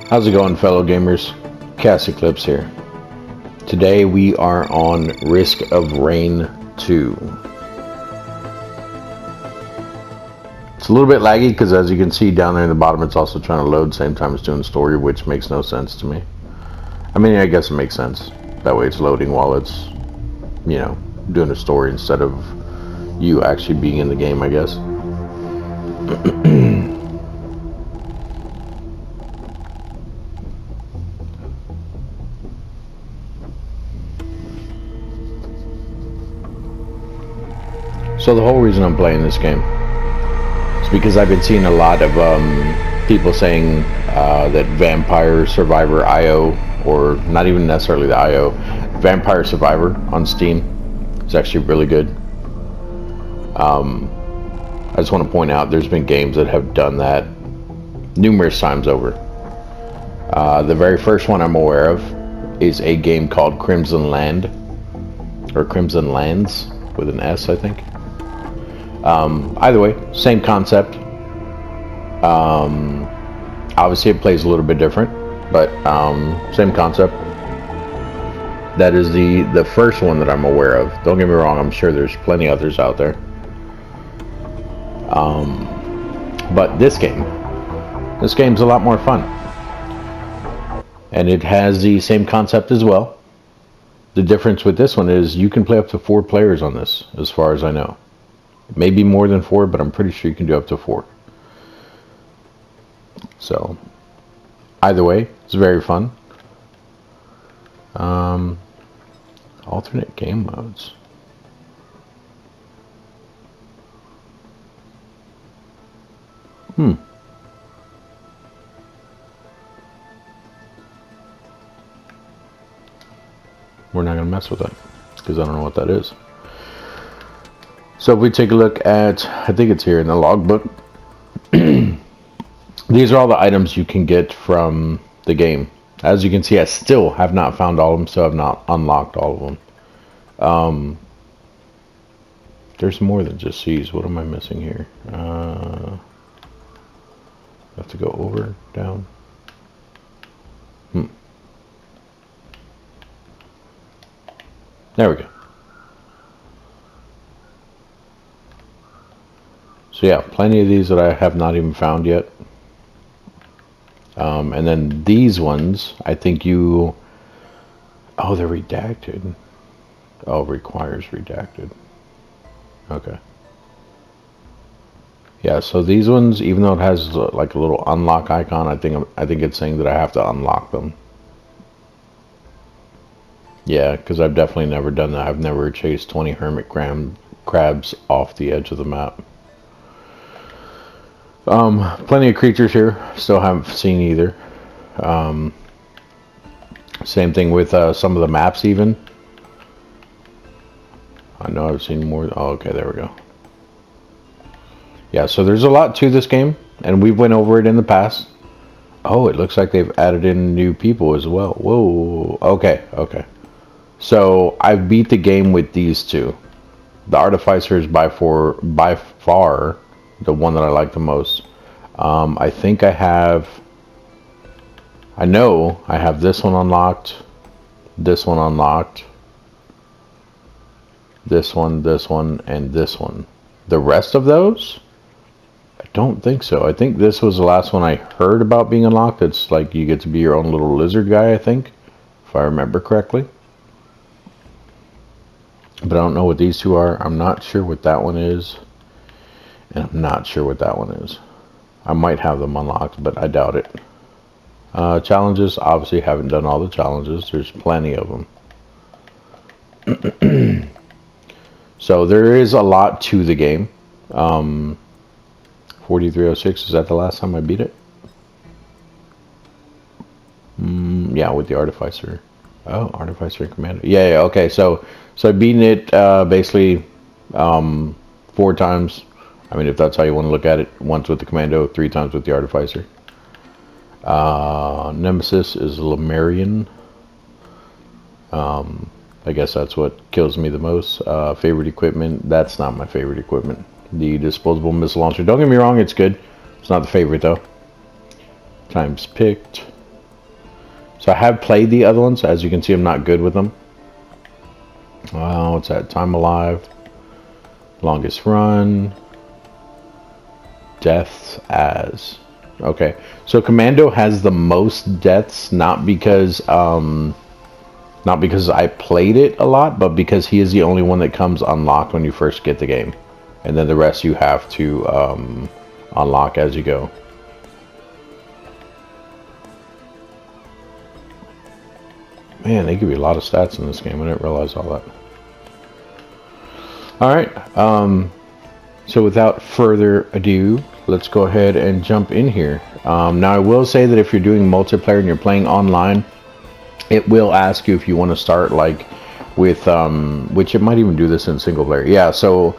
How's it going, fellow gamers? ChaosEclipse here. Today we are on Risk of Rain 2. It's a little bit laggy because, as you can see down there in the bottom, it's also trying to load same time as doing the story, which makes no sense to me. I mean, I guess it makes sense. That way it's loading while it's, you know, doing the story instead of you actually being in the game, I guess. So the whole reason I'm playing this game is because I've been seeing a lot of people saying that Vampire Survivor IO, or not even necessarily the IO, Vampire Survivor on Steam is actually really good. I just want to point out there's been games that have done that numerous times over. The very first one I'm aware of is a game called Crimson Land, or Crimson Lands with an S, I think. Either way, same concept. Obviously it plays a little bit different, but same concept. That is the first one that I'm aware of. Don't get me wrong, I'm sure there's plenty others out there. But this game's a lot more fun. And it has the same concept as well. The difference with this one is you can play up to 4 players on this, as far as I know. Maybe more than 4, but I'm pretty sure you can do up to 4. So, either way, it's very fun. Alternate game modes. We're not going to mess with that, because I don't know what that is. So if we take a look at, I think it's here in the logbook. These are all the items you can get from the game. As you can see, I still have not found all of them, so I've not unlocked all of them. There's more than just these. What am I missing here? I have to go over, down. There we go. So yeah, plenty of these that I have not even found yet. And then these ones, I think you... Oh, they're redacted. Oh, requires redacted. Okay. Yeah, so these ones, even though it has like a little unlock icon, I think it's saying that I have to unlock them. Yeah, because I've definitely never done that. I've never chased 20 hermit crabs off the edge of the map. Plenty of creatures here. Still haven't seen either. Same thing with some of the maps even. I know I've seen more. Oh, okay, there we go. Yeah, so there's a lot to this game, and we've went over it in the past. Oh, it looks like they've added in new people as well. Whoa. Okay, okay. So I beat the game with these two. The Artificer is by far the one that I like the most. I think I know I have this one unlocked, this one unlocked, this one, and this one. The rest of those? I don't think so. I think this was the last one I heard about being unlocked. It's like you get to be your own little lizard guy, I think, if I remember correctly. But I don't know what these two are. I'm not sure what that one is. And I'm not sure what that one is. I might have them unlocked, but I doubt it. Challenges, obviously haven't done all the challenges. There's plenty of them. So there is a lot to the game. 4306, is that the last time I beat it? Yeah, with the Artificer. Oh, Artificer and Commander. Yeah, okay. So I've beaten it basically 4 times. I mean, if that's how you want to look at it. Once with the Commando, 3 times with the Artificer. Nemesis is Lemurian. I guess that's what kills me the most. Favorite equipment, that's not my favorite equipment. The disposable missile launcher. Don't get me wrong, it's good. It's not the favorite though. Times picked. So I have played the other ones. As you can see, I'm not good with them. What's that? Time alive. Longest run. Deaths as. Okay. So Commando has the most deaths, not because I played it a lot, but because he is the only one that comes unlocked when you first get the game. And then the rest you have to unlock as you go. Man, they give you a lot of stats in this game. I didn't realize all that. Alright, so without further ado, let's go ahead and jump in here. Now I will say that if you're doing multiplayer and you're playing online, it will ask you if you want to start like with, which it might even do this in single player. Yeah, so,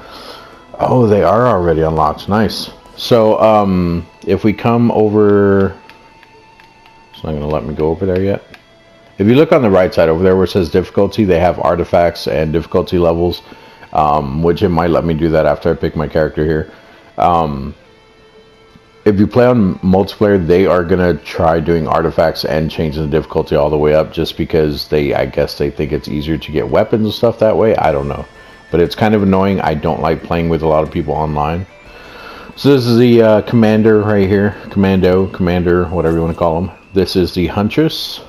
oh, they are already unlocked. Nice. So, if we come over, it's not going to let me go over there yet. If you look on the right side over there where it says difficulty, they have artifacts and difficulty levels, which it might let me do that after I pick my character here. If you play on multiplayer, they are going to try doing artifacts and changing the difficulty all the way up just because I guess they think it's easier to get weapons and stuff that way. I don't know. But it's kind of annoying. I don't like playing with a lot of people online. So this is the commander right here. Commander, whatever you want to call them. This is the Huntress.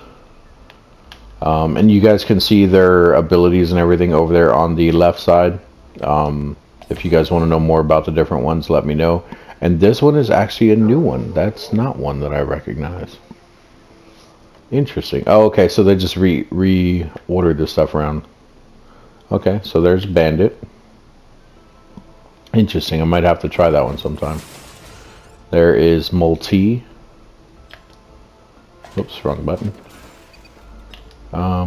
And you guys can see their abilities and everything over there on the left side. If you guys want to know more about the different ones, let me know. And this one is actually a new one. That's not one that I recognize. Interesting. Oh, okay, so they just reordered this stuff around. Okay, so there's Bandit. Interesting. I might have to try that one sometime. There is Multi. Oops, wrong button.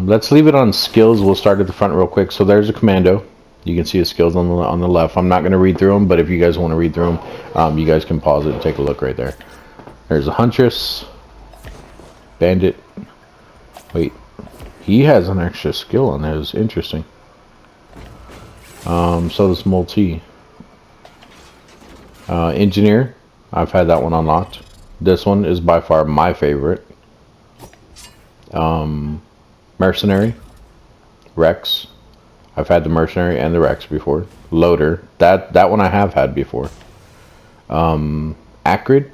Let's leave it on skills. We'll start at the front real quick. So there's a Commando. You can see his skills on the left. I'm not going to read through them, but if you guys want to read through them, you guys can pause it and take a look right there. There's a Huntress. Bandit. Wait. He has an extra skill on his. Interesting. So this Multi. Engineer. I've had that one unlocked. This one is by far my favorite. Mercenary. Rex. I've had the Mercenary and the Rex before. Loader. That one I have had before. Acrid.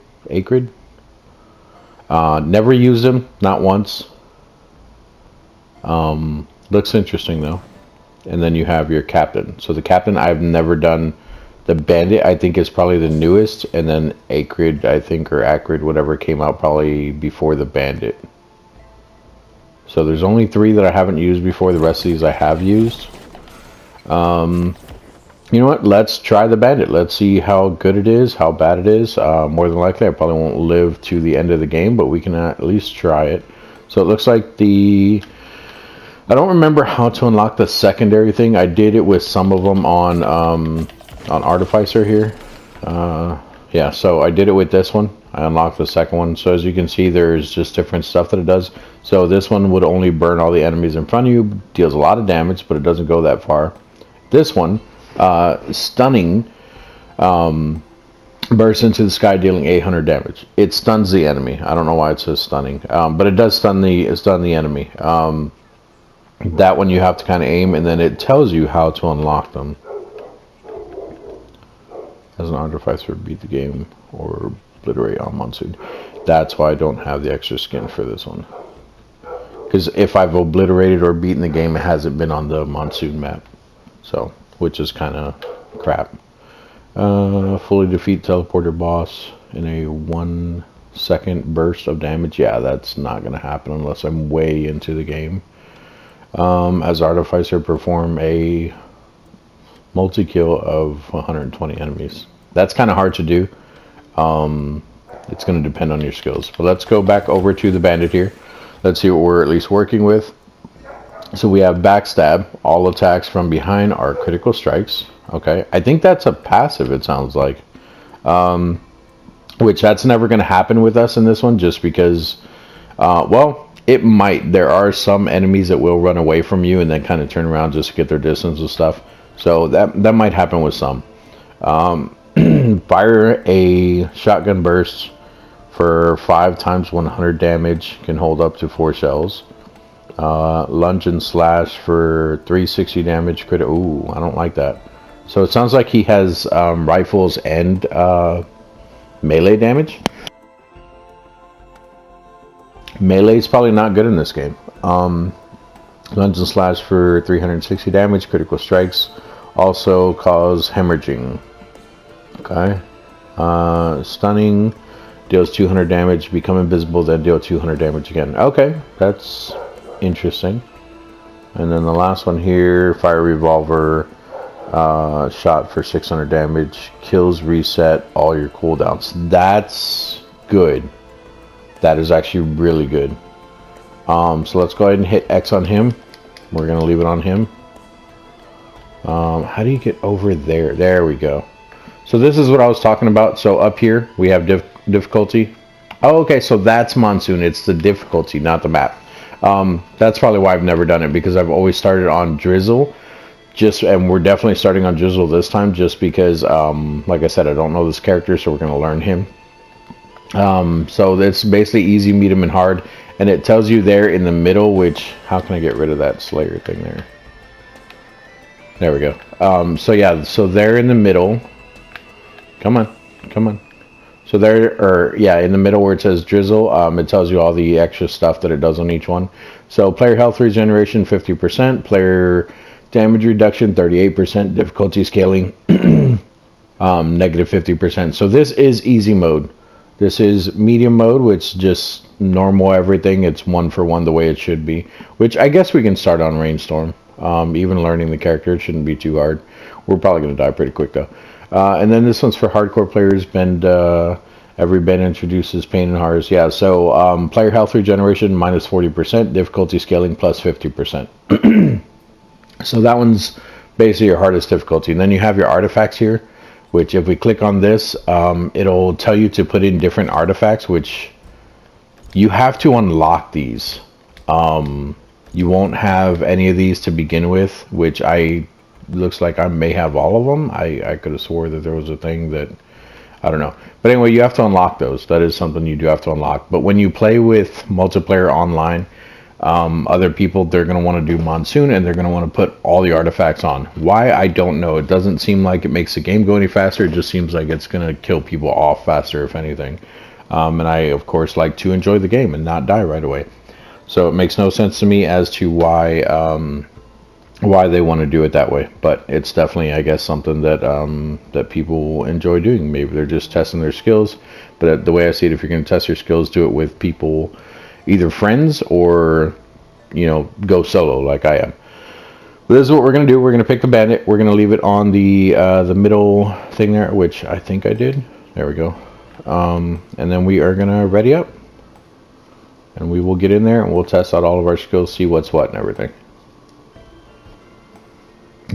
Never used him. Not once. Looks interesting though. And then you have your Captain. So the Captain I've never done. The Bandit I think is probably the newest. And then Acrid I think, or Acrid, whatever, came out probably before the Bandit. So there's only 3 that I haven't used before. The rest of these I have used. You know what? Let's try the Bandit. Let's see how good it is, how bad it is. More than likely, I probably won't live to the end of the game, but we can at least try it. So it looks like I don't remember how to unlock the secondary thing. I did it with some of them on Artificer here. Yeah, so I did it with this one. I unlocked the second one. So as you can see, there's just different stuff that it does. So this one would only burn all the enemies in front of you. Deals a lot of damage, but it doesn't go that far. This one, stunning, bursts into the sky, dealing 800 damage. It stuns the enemy. I don't know why it says stunning, but it does stun the enemy. That one you have to kind of aim, and then it tells you how to unlock them. As an artificer, beat the game or obliterate on monsoon. That's why I don't have the extra skin for this one. Because if I've obliterated or beaten the game, it hasn't been on the monsoon map. So, which is kind of crap. Fully defeat teleporter boss in a 1-second burst of damage. Yeah, that's not going to happen unless I'm way into the game. As Artificer, perform a multi-kill of 120 enemies. That's kind of hard to do. It's going to depend on your skills. But let's go back over to the Bandit here. Let's see what we're at least working with. So we have Backstab. All attacks from behind are critical strikes. Okay, I think that's a passive, it sounds like. Which that's never going to happen with us in this one, just because, well, it might. There are some enemies that will run away from you and then kind of turn around just to get their distance and stuff. So that might happen with some. Fire a shotgun burst for 5 times 100 damage, can hold up to 4 shells. Lunge and slash for 360 damage. Crit. Ooh, I don't like that. So it sounds like he has rifles and melee damage. Melee is probably not good in this game. Lunge and slash for 360 damage. Critical strikes also cause hemorrhaging. Okay. Stunning deals 200 damage. Become invisible, then deal 200 damage again. Okay, that's interesting. And then the last one here, fire revolver, shot for 600 damage, kills reset all your cooldowns. That's good. That is actually really good. So let's go ahead and hit X on him. We're gonna leave it on him. How do you get over there? There we go. So this is what I was talking about. So up here we have difficulty. Oh, okay, so that's Monsoon. It's the difficulty, not the map. That's probably why I've never done it, because I've always started on Drizzle. And we're definitely starting on Drizzle this time, just because, like I said, I don't know this character, so we're going to learn him. So it's basically easy, medium, and hard. And it tells you there in the middle, which, how can I get rid of that Slayer thing there? There we go. So yeah, so there in the middle. Come on, come on. So there, or yeah, in the middle where it says Drizzle, it tells you all the extra stuff that it does on each one. So player health regeneration 50%, player damage reduction 38%, difficulty scaling negative 50%. So this is easy mode. This is medium mode, which just normal everything. It's 1 for 1 the way it should be, which I guess we can start on Rainstorm. Even learning the character, it shouldn't be too hard. We're probably going to die pretty quick though. And then this one's for hardcore players. Bend, every bend introduces pain and horrors. Yeah, so player health regeneration minus 40%, difficulty scaling plus 50%. So that one's basically your hardest difficulty. And then you have your artifacts here, which if we click on this, it'll tell you to put in different artifacts, which you have to unlock these. You won't have any of these to begin with, which looks like I may have all of them. I could have swore that there was a thing that, I don't know. But anyway, you have to unlock those. That is something you do have to unlock. But when you play with multiplayer online, other people, they're going to want to do Monsoon, and they're going to want to put all the artifacts on. Why? I don't know. It doesn't seem like it makes the game go any faster. It just seems like it's going to kill people off faster, if anything. And I, of course, like to enjoy the game and not die right away. So it makes no sense to me as to why they want to do it that way. But it's definitely, I guess, something that that people enjoy doing. Maybe they're just testing their skills. But the way I see it, if you're going to test your skills, do it with people, either friends or, you know, go solo like I am. But this is what we're going to do. We're going to pick the Bandit. We're going to leave it on the middle thing there, which I think I did. There we go. And then we are going to ready up. And we will get in there and we'll test out all of our skills, see what's what and everything.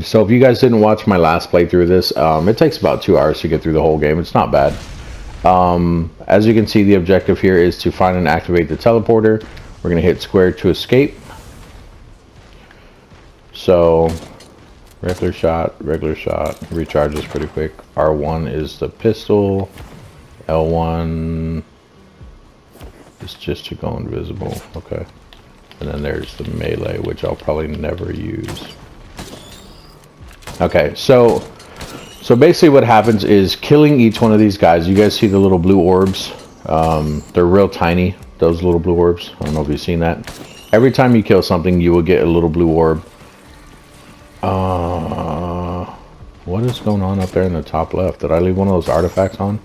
So if you guys didn't watch my last playthrough of this, it takes about 2 hours to get through the whole game. It's not bad. As you can see, the objective here is to find and activate the teleporter. We're going to hit square to escape. So regular shot, recharges pretty quick. R1 is the pistol. L1 is just to go invisible. Okay. And then there's the melee, which I'll probably never use. Okay, so basically what happens is killing each one of these guys. You guys see the little blue orbs? They're real tiny, those little blue orbs. I don't know if you've seen that. Every time you kill something, you will get a little blue orb. What is going on up there in the top left? Did I leave one of those artifacts on?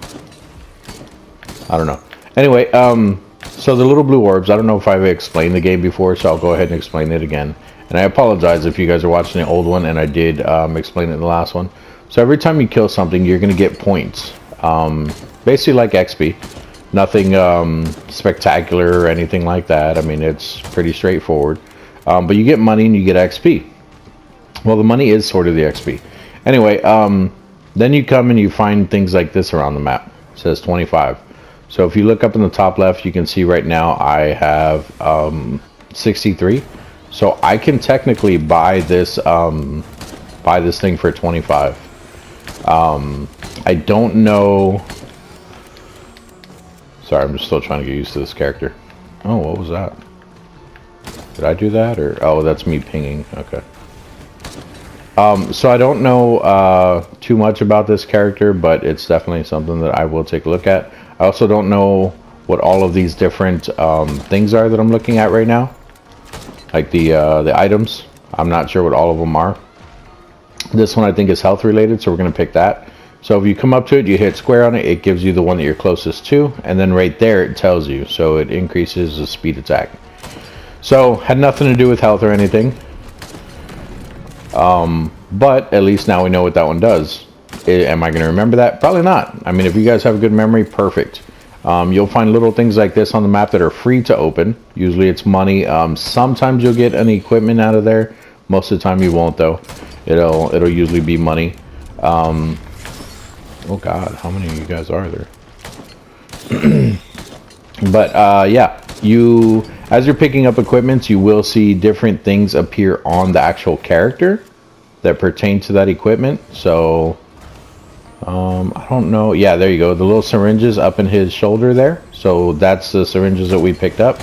I don't know. Anyway, so the little blue orbs, I don't know if I've explained the game before, so I'll go ahead and explain it again. And I apologize if you guys are watching the old one, and I did explain it in the last one. So every time you kill something, you're going to get points. Basically like XP. Nothing spectacular or anything like that. I mean, it's pretty straightforward. But you get money and you get XP. Well, the money is sort of the XP. Anyway, then you come and you find things like this around the map. It says 25. So if you look up in the top left, you can see right now I have 63. So I can technically buy this thing for 25. I don't know. Sorry, I'm just still trying to get used to this character. Oh, what was that? Did I do that, or oh, that's me pinging? Okay. So I don't know too much about this character, but it's definitely something that I will take a look at. I also don't know what all of these different things are that I'm looking at right now, like the items. I'm not sure what all of them are. This one I think is health related, so we're going to pick that. So if you come up to it, you hit square on it, it gives you the one that you're closest to, and then right there it tells you, so it increases the speed attack. So had nothing to do with health or anything, but at least now we know what that one does. Am I going to remember that? Probably not. I mean, if you guys have a good memory, perfect. You'll find little things like this on the map that are free to open. Usually it's money. Sometimes you'll get an equipment out of there. Most of the time you won't, though. It'll usually be money. Oh god, how many of you guys are there? But yeah, as you're picking up equipments, you will see different things appear on the actual character that pertain to that equipment. So I don't know. Yeah, there you go. The little syringes up in his shoulder there. So that's the syringes that we picked up.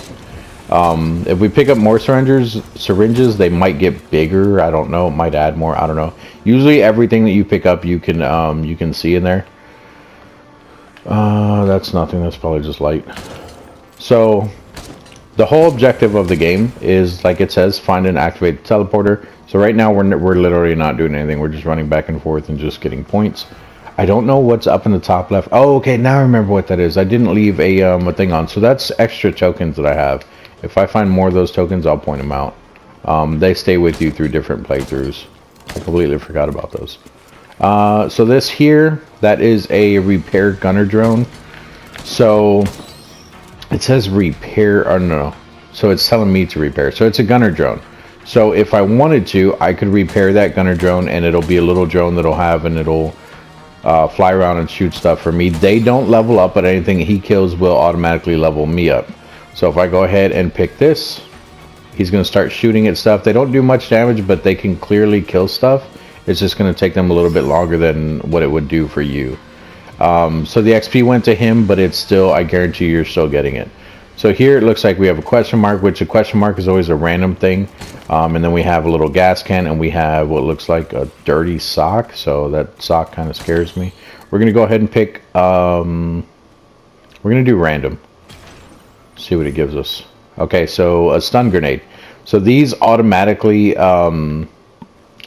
If we pick up more syringes, they might get bigger. I don't know. It might add more. I don't know. Usually, everything that you pick up, you can see in there. That's nothing. That's probably just light. So, the whole objective of the game is, like it says, find and activate the teleporter. So right now, we're literally not doing anything. We're just running back and forth and just getting points. I don't know what's up in the top left. Oh, okay. Now I remember what that is. I didn't leave a thing on. So that's extra tokens that I have. If I find more of those tokens, I'll point them out. They stay with you through different playthroughs. I completely forgot about those. So this here, that is a repair gunner drone. So it says repair, or no. So it's telling me to repair. So it's a gunner drone. So if I wanted to, I could repair that gunner drone, and it'll be a little drone that'll have, and it'll fly around and shoot stuff for me. They don't level up, but anything he kills will automatically level me up. So if I go ahead and pick this, he's going to start shooting at stuff. They don't do much damage, but they can clearly kill stuff. It's just going to take them a little bit longer than what it would do for you. So the XP went to him, but it's still, I guarantee you're still getting it. So here it looks like we have a question mark, which a question mark is always a random thing. And then we have a little gas can, and we have what looks like a dirty sock. So that sock kind of scares me. We're going to go ahead and pick, we're going to do random. See what it gives us. Okay, so a stun grenade. So these automatically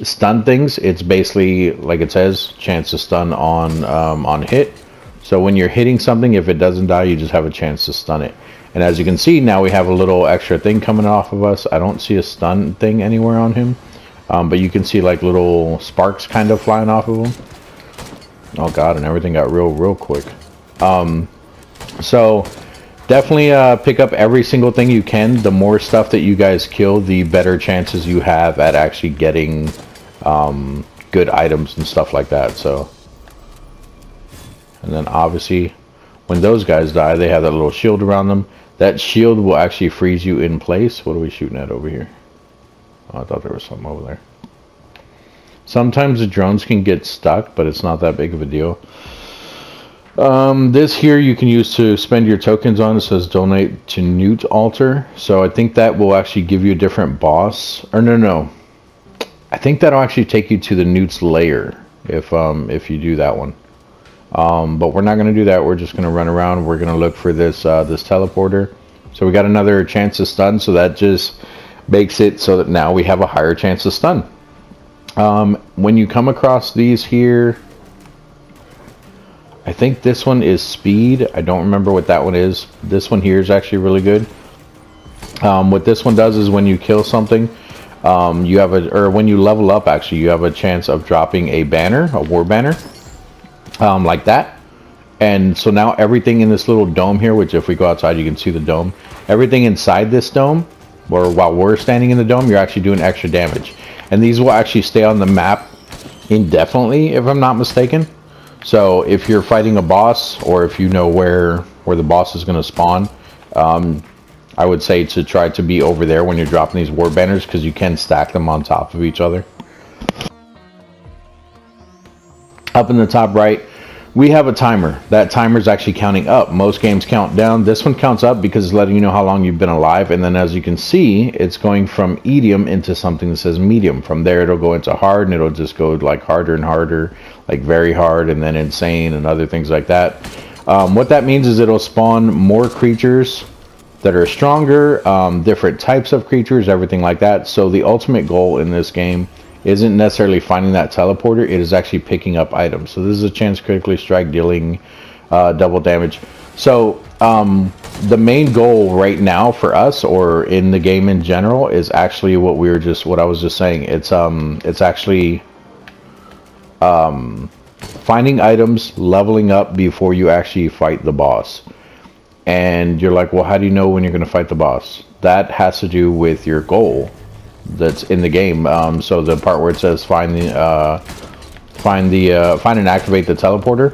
stun things. It's basically, like it says, chance to stun on hit. So when you're hitting something, if it doesn't die, you just have a chance to stun it. And as you can see, now we have a little extra thing coming off of us. I don't see a stun thing anywhere on him. But you can see like little sparks kind of flying off of him. Oh god, and everything got real quick. So definitely pick up every single thing you can. The more stuff that you guys kill, the better chances you have at actually getting good items and stuff like that. So, and then obviously when those guys die, they have that little shield around them. That shield will actually freeze you in place. What are we shooting at over here? Oh, I thought there was something over there. Sometimes the drones can get stuck, but it's not that big of a deal. This here you can use to spend your tokens on. It says donate to Newt Altar. So I think that will actually give you a different boss. Or no. I think that'll actually take you to the Newt's lair if you do that one. But we're not going to do that. We're just going to run around. We're going to look for this this teleporter. So we got another chance to stun. So that just makes it so that now we have a higher chance to stun. When you come across these here, I think this one is speed. I don't remember what that one is. This one here is actually really good. What this one does is when you kill something, you have when you level up, actually, you have a chance of dropping a banner, a war banner, like that. And so now everything in this little dome here, which if we go outside, you can see the dome. Everything inside this dome, or while we're standing in the dome, you're actually doing extra damage. And these will actually stay on the map indefinitely, if I'm not mistaken. So if you're fighting a boss, or if you know where the boss is going to spawn, I would say to try to be over there when you're dropping these war banners, because you can stack them on top of each other. Up in the top right, we have a timer. That timer is actually counting up. Most games count down. This one counts up because it's letting you know how long you've been alive. And then as you can see, it's going from medium into something that says medium. From there, it'll go into hard, and it'll just go like harder and harder, like very hard, and then insane and other things like that. What that means is it'll spawn more creatures that are stronger, different types of creatures, everything like that. So the ultimate goal in this game isn't necessarily finding that teleporter, it is actually picking up items. So this is a chance to critically strike, dealing double damage. So the main goal right now for us, or in the game in general, is actually what I was just saying. It's actually finding items, leveling up before you actually fight the boss. And you're like, well, how do you know when you're going to fight the boss? That has to do with your goal that's in the game. So the part where it says find and activate the teleporter.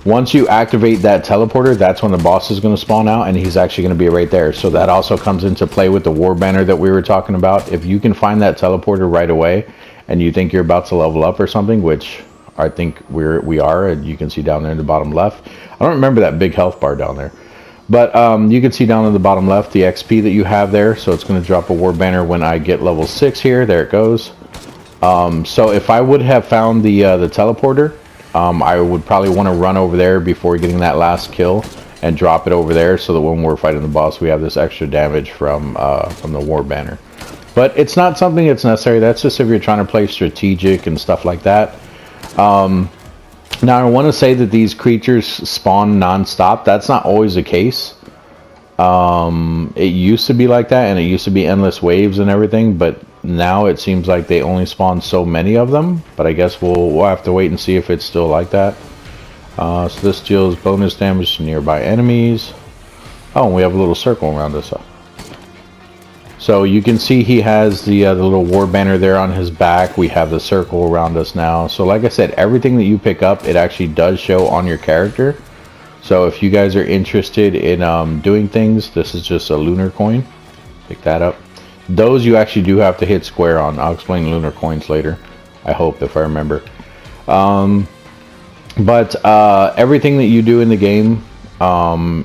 Once you activate that teleporter, that's when the boss is going to spawn out, and he's actually going to be right there. So that also comes into play with the war banner that we were talking about. If you can find that teleporter right away, and you think you're about to level up or something, which I think we are, and you can see down there in the bottom left. I don't remember that big health bar down there. But you can see down in the bottom left the XP that you have there. So it's going to drop a war banner when I get level 6 here. There it goes. So if I would have found the teleporter, I would probably want to run over there before getting that last kill and drop it over there, so that when we're fighting the boss, we have this extra damage from the war banner. But it's not something that's necessary. That's just if you're trying to play strategic and stuff like that. Now, I want to say that these creatures spawn non-stop. That's not always the case. It used to be like that, and it used to be endless waves and everything, but now it seems like they only spawn so many of them. But I guess we'll have to wait and see if it's still like that. So this deals bonus damage to nearby enemies. Oh, and we have a little circle around us. So you can see he has the little war banner there on his back. We have the circle around us now. So like I said, everything that you pick up, it actually does show on your character. So if you guys are interested in doing things, this is just a lunar coin. Pick that up. Those you actually do have to hit square on. I'll explain lunar coins later, I hope, if I remember. But everything that you do in the game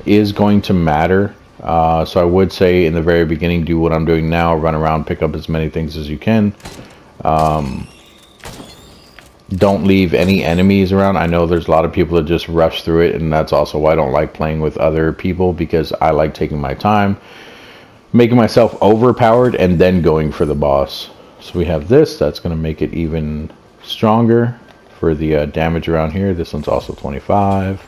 is going to matter. So I would say in the very beginning, do what I'm doing now, run around, pick up as many things as you can. Don't leave any enemies around. I know there's a lot of people that just rush through it, and that's also why I don't like playing with other people, because I like taking my time, making myself overpowered, and then going for the boss. So we have this, that's going to make it even stronger for the damage around here. This one's also 25.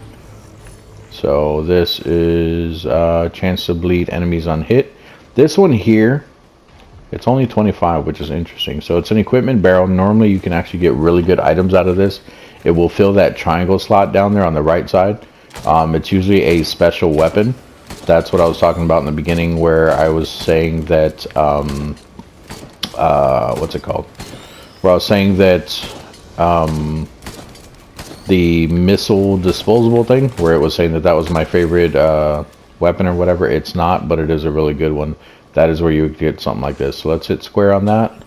So this is chance to bleed enemies on hit. This one here, it's only 25, which is interesting. So it's an equipment barrel. Normally you can actually get really good items out of this. It will fill that triangle slot down there on the right side. It's usually a special weapon. That's what I was talking about in the beginning, where I was saying that, what's it called? Where I was saying that the missile disposable thing, where it was saying that that was my favorite weapon or whatever. It's not, but it is a really good one. That is where you would get something like this. So let's hit square on that.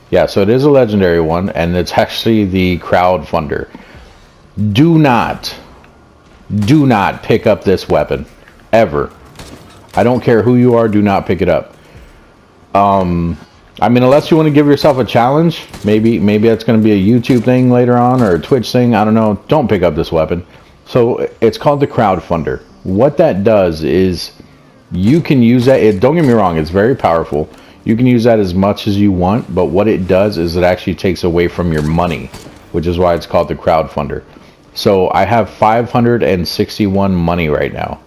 Yeah, so it is a legendary one, and it's actually the crowdfunder. Do not pick up this weapon ever. I don't care who you are, do not pick it up. I mean, unless you want to give yourself a challenge, maybe that's going to be a YouTube thing later on, or a Twitch thing, I don't know. Don't pick up this weapon. So it's called the crowdfunder. What that does is you can use that. Don't get me wrong, it's very powerful. You can use that as much as you want, but what it does is it actually takes away from your money, which is why it's called the crowdfunder. So I have 561 money right now.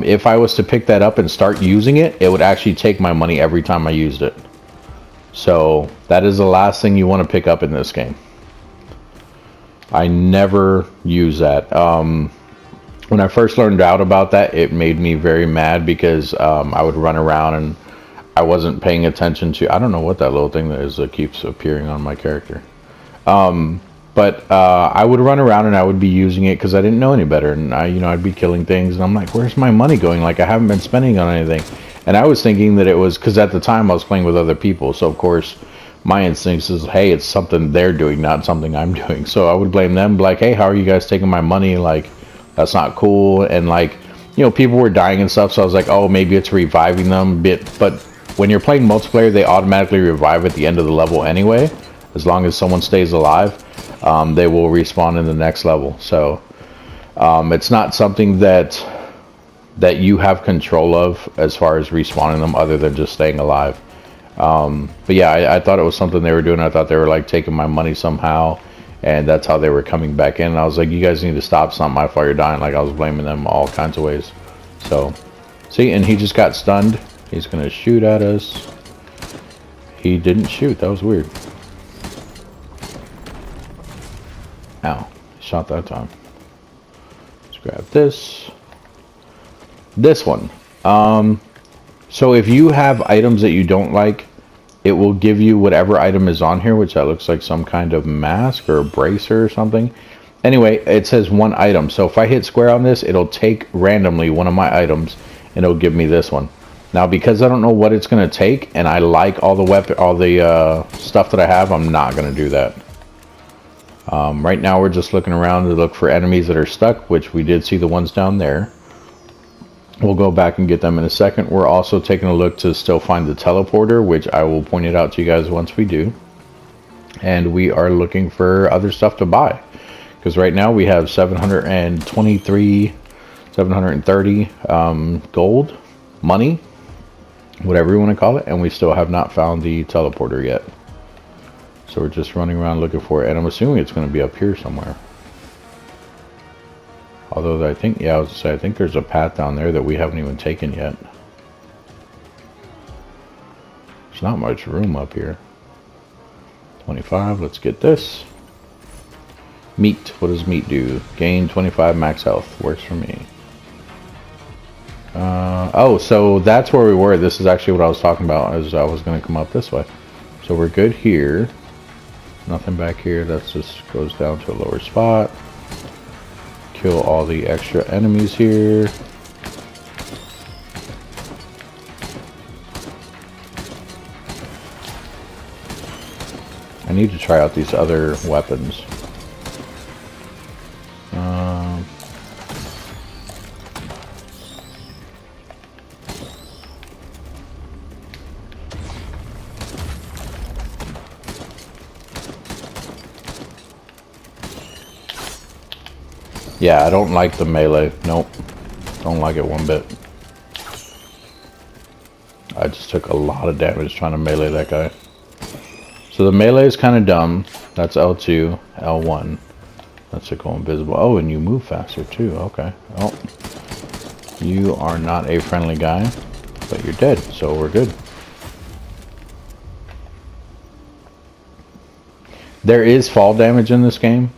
If I was to pick that up and start using it, it would actually take my money every time I used it. So that is the last thing you want to pick up in this game. I never use that. When I first learned out about that, it made me very mad, because I would run around and I wasn't paying attention to, I don't know what that little thing that is that keeps appearing on my character. But I would run around and I would be using it because I didn't know any better, and I'd be killing things, and I'm like, where's my money going? Like, I haven't been spending on anything. And I was thinking that it was because at the time I was playing with other people, so of course my instincts is, hey, it's something they're doing, not something I'm doing. So I would blame them, like, hey, how are you guys taking my money? Like, that's not cool. And like, you know, people were dying and stuff. So I was like, oh, maybe it's reviving them a bit. But when you're playing multiplayer, they automatically revive at the end of the level anyway. As long as someone stays alive, they will respawn in the next level. So it's not something that you have control of as far as respawning them, other than just staying alive. But yeah, I thought it was something they were doing. I thought they were like taking my money somehow, and that's how they were coming back in. And I was like, you guys need to stop. It's not my fault you're dying. Like, I was blaming them all kinds of ways. So, see, and he just got stunned. He's gonna shoot at us. He didn't shoot. That was weird. Ow, shot that time. Let's grab this. This one. So if you have items that you don't like, it will give you whatever item is on here, which that looks like some kind of mask or a bracer or something. Anyway, it says one item. So if I hit square on this, it'll take randomly one of my items and it'll give me this one. Now, because I don't know what it's going to take, and I like all the stuff that I have, I'm not going to do that. Right now, we're just looking around to look for enemies that are stuck, which we did see the ones down there. We'll go back and get them in a second. We're also taking a look to still find the teleporter, which I will point it out to you guys once we do. And we are looking for other stuff to buy, because right now we have 730 gold, money, whatever you want to call it, and we still have not found the teleporter yet. So we're just running around looking for it, and I'm assuming it's going to be up here somewhere. Although I think, yeah, I was gonna say, I think there's a path down there that we haven't even taken yet. There's not much room up here. 25, let's get this. Meat, what does meat do? Gain 25 max health, works for me. Oh, so that's where we were. This is actually what I was talking about, as I was gonna come up this way. So we're good here. Nothing back here, that just goes down to a lower spot. Kill all the extra enemies here. I need to try out these other weapons. Yeah, I don't like the melee. Nope. Don't like it one bit. I just took a lot of damage trying to melee that guy. So the melee is kind of dumb. That's L2, L1. That's to go invisible. Oh, and you move faster too. Okay. Oh. You are not a friendly guy, but you're dead, so we're good. There is fall damage in this game.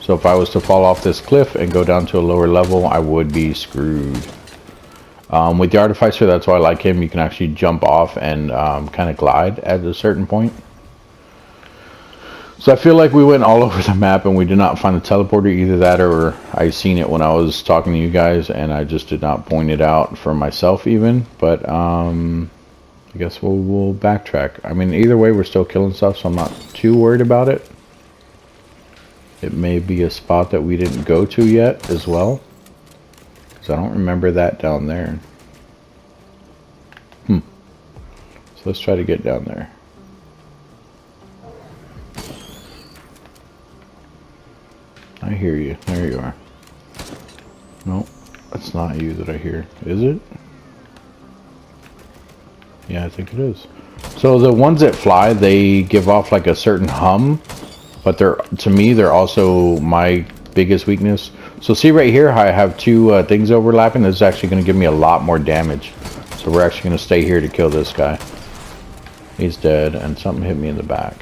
So if I was to fall off this cliff and go down to a lower level, I would be screwed. With the Artificer, that's why I like him. You can actually jump off and kind of glide at a certain point. So I feel like we went all over the map and we did not find the teleporter. Either that or I seen it when I was talking to you guys and I just did not point it out for myself even. But I guess we'll backtrack. I mean, either way, we're still killing stuff, so I'm not too worried about it. It may be a spot that we didn't go to yet as well, because I don't remember that down there. So let's try to get down there. I hear you. There you are. Nope, that's not you that I hear. Is it? Yeah, I think it is. So the ones that fly, they give off like a certain hum. But to me, they're also my biggest weakness. So see right here how I have two things overlapping? This is actually going to give me a lot more damage. So we're actually going to stay here to kill this guy. He's dead, and something hit me in the back.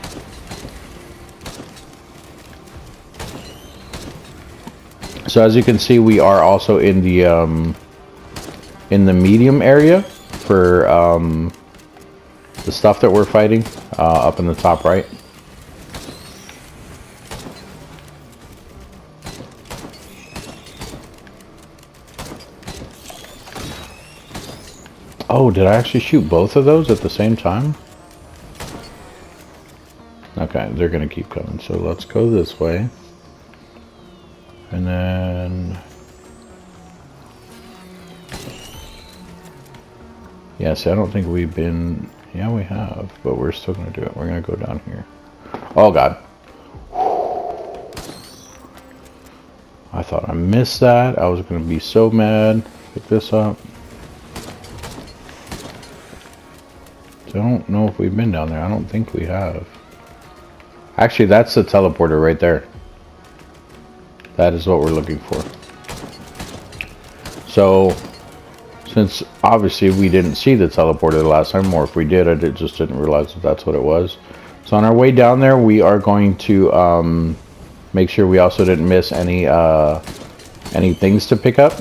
So as you can see, we are also in the medium area for the stuff that we're fighting up in the top right. Oh, did I actually shoot both of those at the same time? Okay, they're gonna keep coming. So let's go this way. And then... yeah, see, I don't think we've been... yeah, we have, but we're still gonna do it. We're gonna go down here. Oh, God. I thought I missed that. I was gonna be so mad. Pick this up. I don't know if we've been down there. I don't think we have. Actually, that's the teleporter right there. That is what we're looking for. So, since obviously we didn't see the teleporter the last time, or if we did, I just didn't realize that that's what it was. So on our way down there, we are going to make sure we also didn't miss any things to pick up,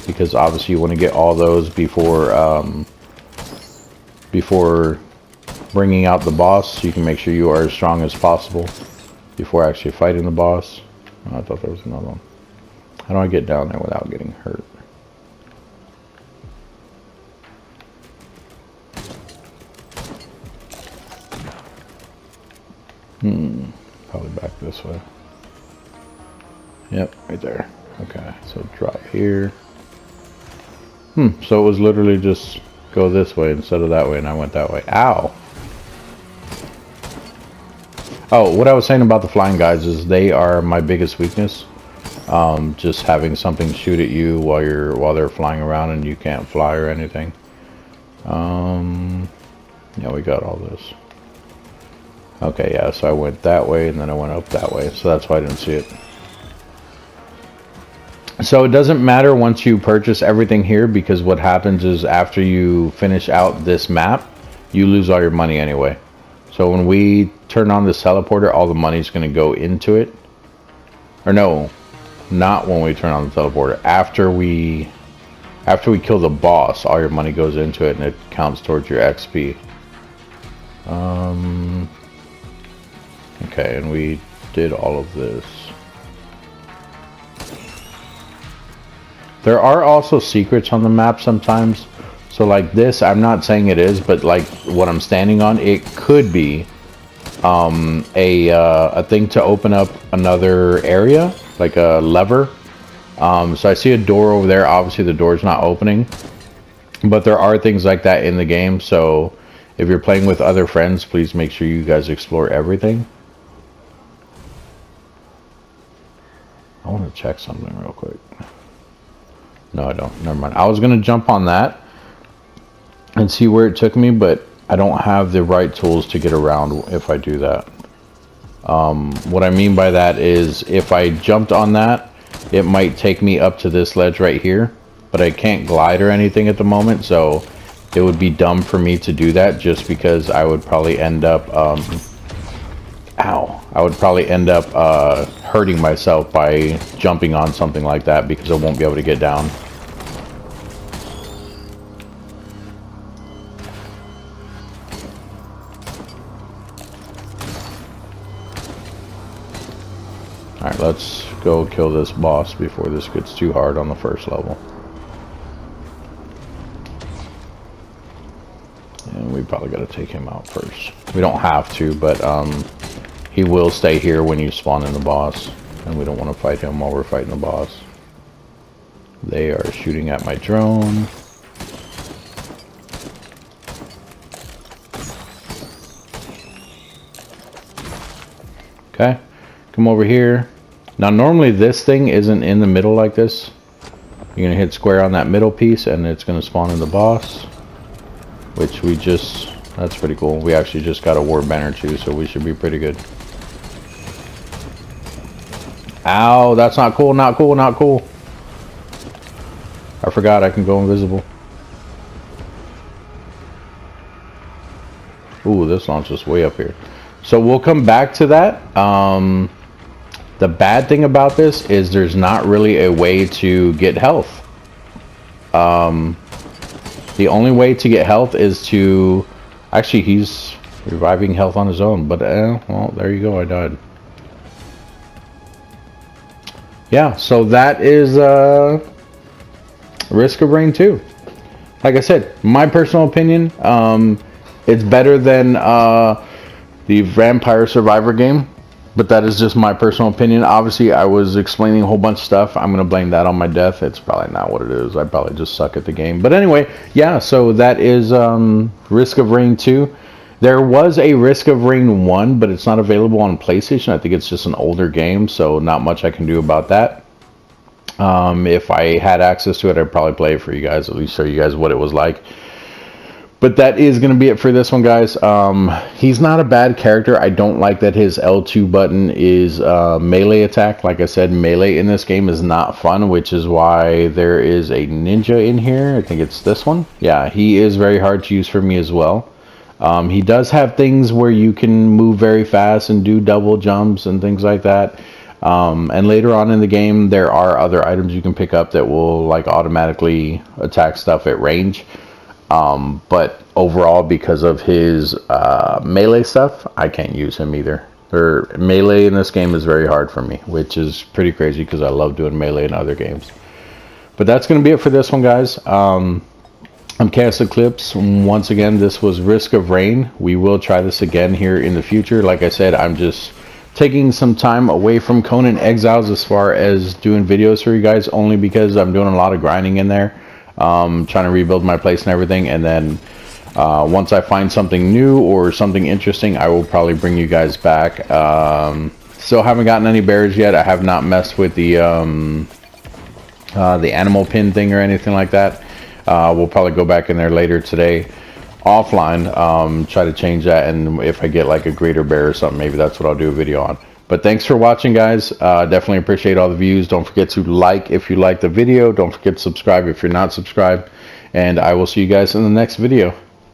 because obviously you want to get all those before bringing out the boss, so you can make sure you are as strong as possible before actually fighting the boss. Oh, I thought there was another one. How do I get down there without getting hurt? Probably back this way. Yep, right there. Okay, so drop here. So it was literally just go this way instead of that way, and I went that way. Ow! Oh, what I was saying about the flying guys is they are my biggest weakness. Just having something shoot at you while they're flying around and you can't fly or anything. Yeah, we got all this. Okay, yeah, so I went that way and then I went up that way, so that's why I didn't see it. So it doesn't matter once you purchase everything here, because what happens is after you finish out this map, you lose all your money anyway. So when we turn on this teleporter, all the money's going to go into it. Or no, not when we turn on the teleporter. After we kill the boss, all your money goes into it and it counts towards your XP. Okay, and we did all of this. There are also secrets on the map sometimes. So like this, I'm not saying it is, but like what I'm standing on, it could be a thing to open up another area, like a lever. So I see a door over there. Obviously the door's not opening, but there are things like that in the game. So if you're playing with other friends, please make sure you guys explore everything. I want to check something real quick. No, I don't. Never mind. I was going to jump on that and see where it took me, but I don't have the right tools to get around if I do that. What I mean by that is if I jumped on that, it might take me up to this ledge right here, but I can't glide or anything at the moment, so it would be dumb for me to do that just because I would probably end up, I would probably end up hurting myself by jumping on something like that because I won't be able to get down. Alright, let's go kill this boss before this gets too hard on the first level. And we probably got to take him out first. We don't have to, but he will stay here when you spawn in the boss. And we don't want to fight him while we're fighting the boss. They are shooting at my drone. Okay, come over here. Now normally this thing isn't in the middle like this. You're gonna hit square on that middle piece and it's gonna spawn in the boss, which we just, that's pretty cool. We actually just got a war banner too, so we should be pretty good. Ow, that's not cool, not cool, not cool. I forgot I can go invisible. Ooh, this launch is way up here. So we'll come back to that. The bad thing about this is there's not really a way to get health. The only way to get health is to... Actually, he's reviving health on his own, but well, there you go, I died. Yeah, so that is Risk of Rain 2. Like I said, my personal opinion, it's better than the Vampire Survivor game. But that is just my personal opinion. Obviously, I was explaining a whole bunch of stuff. I'm going to blame that on my death. It's probably not what it is. I probably just suck at the game. But anyway, yeah, so that is Risk of Rain 2. There was a Risk of Rain 1, but it's not available on PlayStation. I think it's just an older game, so not much I can do about that. If I had access to it, I'd probably play it for you guys, at least show you guys what it was like. But that is going to be it for this one, guys. He's not a bad character. I don't like that his L2 button is melee attack. Like I said, melee in this game is not fun, which is why there is a ninja in here. I think it's this one. Yeah, he is very hard to use for me as well. He does have things where you can move very fast and do double jumps and things like that. And later on in the game, there are other items you can pick up that will like automatically attack stuff at range. But overall, because of his melee stuff, I can't use him either. Melee in this game is very hard for me, which is pretty crazy because I love doing melee in other games. But that's going to be it for this one, guys. I'm ChaosEclipse. Once again, this was Risk of Rain. We will try this again here in the future. Like I said, I'm just taking some time away from Conan Exiles as far as doing videos for you guys, only because I'm doing a lot of grinding in there. Trying to rebuild my place and everything, and then once I find something new or something interesting, I will probably bring you guys back. Still haven't gotten any bears yet. I have not messed with the animal pin thing or anything like that. We'll probably go back in there later today offline, try to change that, and if I get like a greater bear or something, maybe that's what I'll do a video on. But thanks for watching, guys. Definitely appreciate all the views. Don't forget to like if you like the video. Don't forget to subscribe if you're not subscribed. And I will see you guys in the next video.